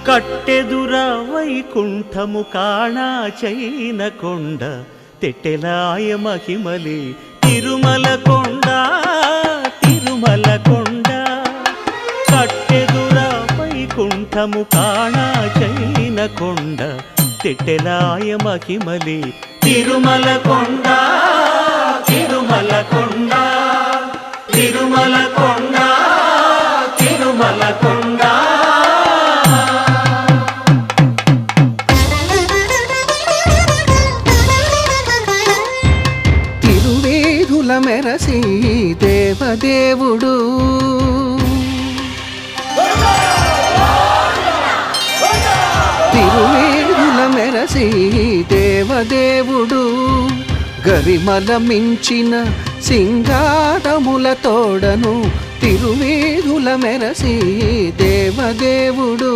కట్టెదుర వైకుంఠము కాణా చైన కొండ తెట్టెలాయ మహిమలే తిరుమల కొండ తిరుమల కొండ కట్టెదుర వైకుంఠము కాణా చైన కొండ తెట్టెలాయ మహిమలే తిరుమల కొండ తిరుమల కొండ తిరుమల కొండ తిరుమల కొండ తిరువేధుల మెరసి దేవదేవుడు తిరువేధుల మెరసి దేవదేవుడు గరిమల మించిన సింగారముల తోడను తిరువేధుల మెరసి దేవదేవుడు